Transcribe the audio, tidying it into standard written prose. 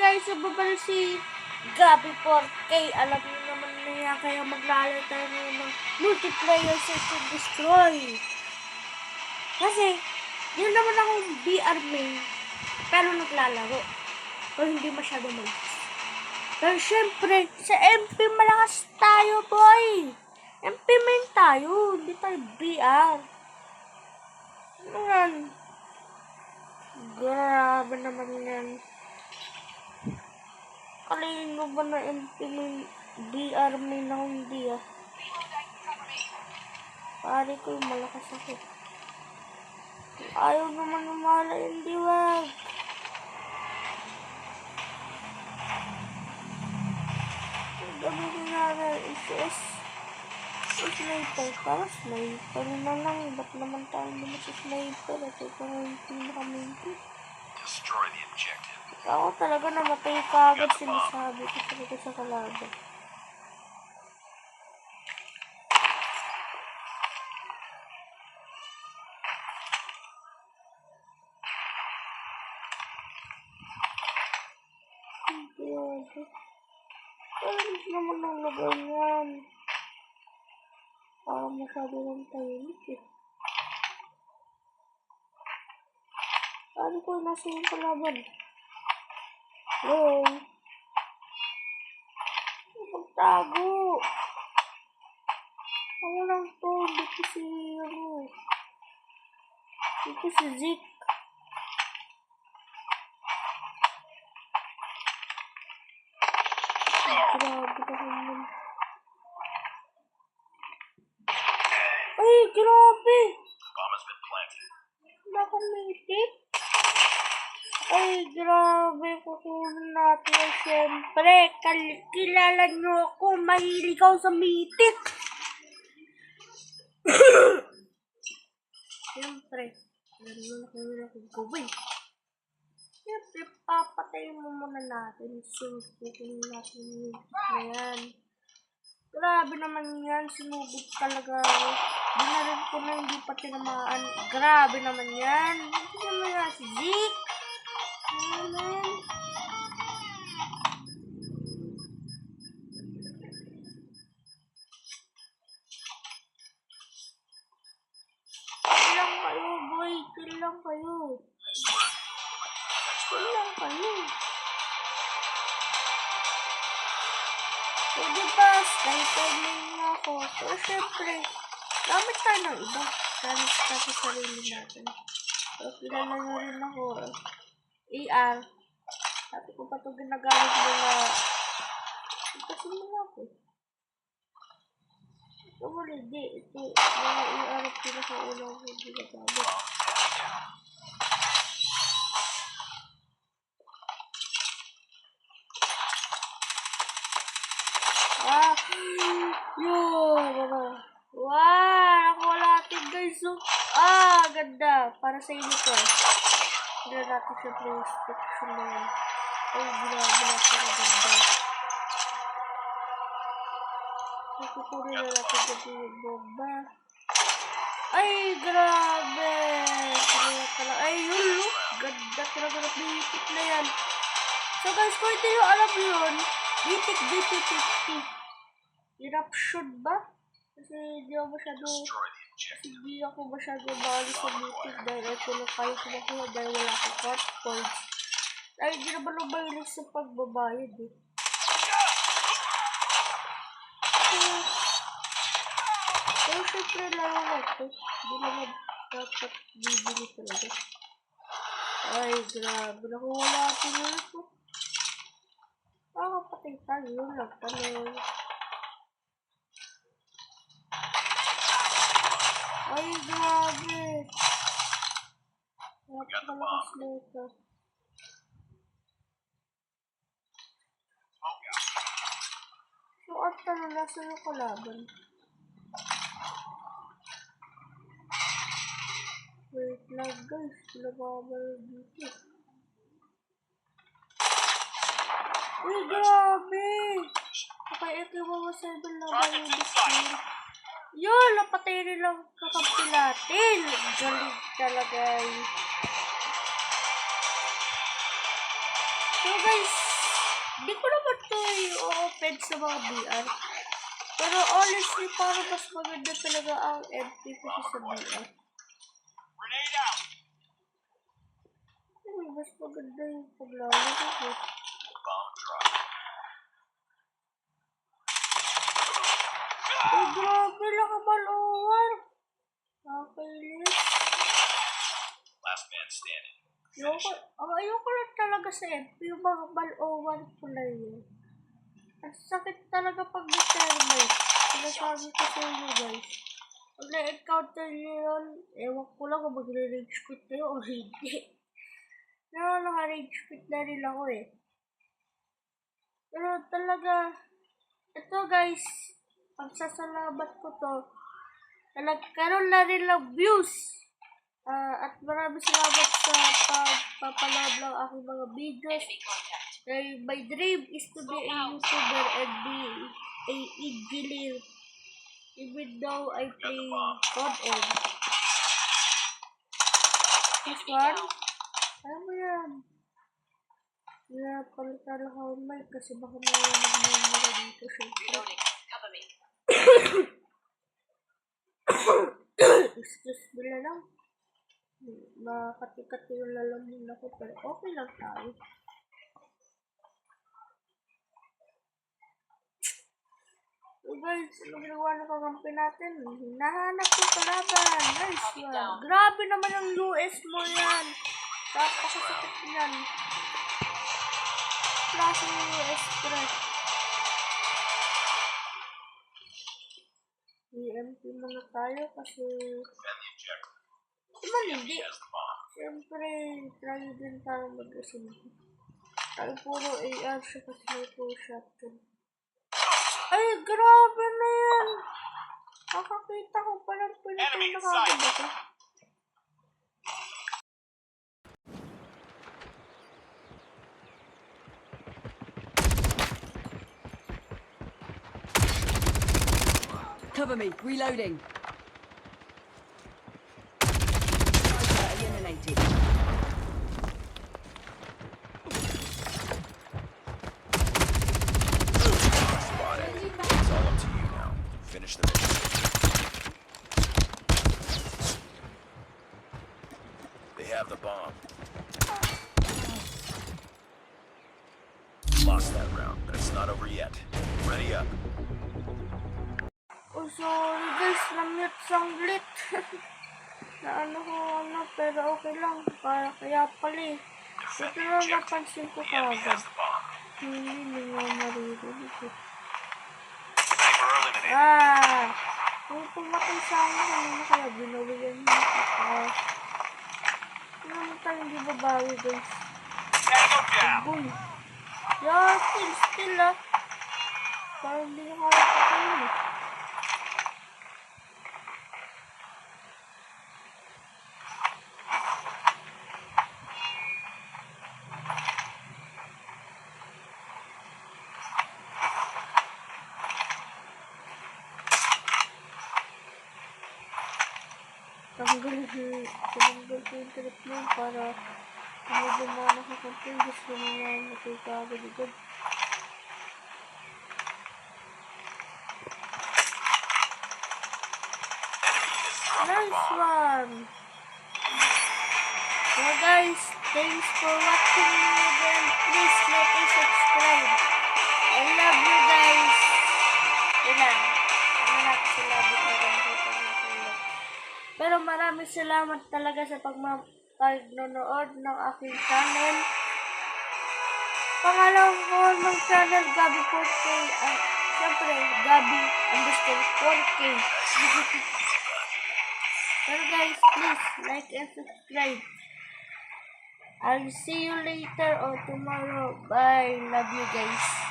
guys, sababal si Gabi 4K. Alam niyo naman niya, kaya maglalaro tayo ng multiplayer search and destroy. Kasi, yun naman akong BR main, pero naglalaro. O hindi masyado malakas. Pero syempre, sa MP malakas tayo, boy. MP main tayo, hindi tayo BR. Ano yan? Grabe naman yan. Kanino ba na MP main, BR main ako hindi ah. Pare ko yung malakas ako. Ayaw naman umala yung diwag. Gamitin natin SS. Sniper. Para sniper na lang. Ba't naman tayo naman sa sniper? At ito na yung pinaka-main. Destroy the objective. Ako talaga namatay ka agad sinasabi ko talaga sa kalaban. Alam naman ang lagay yan. Parang masabi ng tahimik eh. Ano ko nasa yung kalaban? Hello? Magtago! Ako lang to. Dito si ano. Dito si Zeke. Grabe ka naman. Ay, grabe! Bomb has been planted. Nakamitik. Ay, grabe. Kukunin natin yan. Siyempre, kilala nyo ako. Mahilig ako sa mitik. Siyempre, gano'n na kung gawin. Siyempre, papatayin mo muna natin. Kukunin natin yung mitik na yan. Grabe naman yan. Sinugod talaga ako. Binarin ko na hindi pa tinamaan. Grabe naman yan. Hindi naman yan si Zeke. Amen. Chill lang kayo, boy. Chill lang kayo. Chill lang kayo. So, diba, sniper na ako. Pero syempre, gamit tayo ng iba. Gamit tayo sa sarili natin. So, kilala nyo rin ako. AR. Sabi ko pa ito ginagamit mo na kasi mo ako. Ito wala, hindi. Ito, mga AR at pinaka-ulang ko ginagamit. Yun! Wow! Nakuha natin guys. Ganda. Para sa inyo to. Hindi natin syempre yung inspection na yun. Ay, grabe natin ang ganda. Nakukunin na natin kasi yung bomba. Ay, grabe! Ay, yun, look! Ganda talaga na bitik na yan. So guys, kung hindi nyo alam yun, bitik BP50. Eruption ba? Kasi hindi ako masyado bali sa bitik dahil ito na kayo kumakuha dahil wala akong cut points. Ay, hindi naman lumayilig sa pagbabayad eh. Pero syempre laro na ito. Hindi naman dapat bibili talaga. Ay, grabe. Nakuha natin yun ito. Patay tayo. Yun lang tanong. Ay, grabe. Napakalakas na ito. So, at tanong nasa yung kalaban. Wait lang guys. Nababal dito. Uy, grabe! Okay, ito yung mga 7 na ba yung display? Yun! Napatay rin lang kakampi natin! Galing talaga eh. So guys, Hindi ko naman to i-open sa mga VR. Pero honestly, parang mas maganda talaga ang MP kasi sa VR. Grenade out. Mas maganda yung paglalaro ko. Bomb drop. Ay, grabe lang ang balowan. Nakakailis. Last man standing. Ayoko lang talaga sa MP, yung mga balowan pala yun. Ang sakit talaga pag may thermite. Sinasabi ko sa inyo guys. Pag na-encounter nyo yun, ewan ko lang kung magre-rage quit kayo o hindi. Pero naka-rage quit na rin ako eh. Pero talaga, ito guys, pagsasalamat ko to, nagkaroon na rin ng views. At maraming salamat sa pagpapanood ng aking mga videos. My dream is to be a YouTuber and be a engineer. Even though I play front-end. This one, alam mo yan. Palitan ako ang mic kasi baka may nagmumura dito syempre. Excuse me na lang. Makati-kati yung lalamin ako pero okay lang tayo. So guys, ano ginawa na kakampi natin? Hinahanap ko kalaban. Nice one. Grabe naman ang US mo yan. Napakasakit yan. Klase yung US pre. EMP muna tayo kasi Defend the objective. naman hindi. Has the bomb. Siyempre, try din tayo mag-asimpi. Tayo puro AR siya kasi may full shotgun. Ay, grabe na yan! Nakakita ko palang Enemy in pinakagod sight. ako. Cover me, reloading. Sniper eliminated. Spotted. It's all up to you now. Finish the mission. They have the bomb. Lost that round, but it's not over yet. Ready up. Oh, sorry guys, na-mute sanglit. Pero okay lang. Kaya pala eh. Defend Ito the lang objective. napansin ko The enemy kagad. has the bomb. Hindi nga maririnig eh. Sniper eliminated. Kung pumatay sa akin, ano kaya binawigan mo ako. Ano naman tayo hindi babawi guys. Tango down. Boy. Yeah, still ah. Parang hindi ko kaya patayin eh. Tanggal ko yung trip mo para medyo mga nakakontin. Gusto mo nga matay agad. Nice one! So guys, thanks for watching me again. Please like and subscribe. I love you guys. Yun lang. Maraming salamat na ganito pag Pero maraming salamat talaga sa pagnonood ng aking channel. Pangalan ko ng channel, Gabi 4K. Siyempre, Gabi_4K. Pero guys, please like and subscribe. I'll see you later or tomorrow. Bye. Love you guys.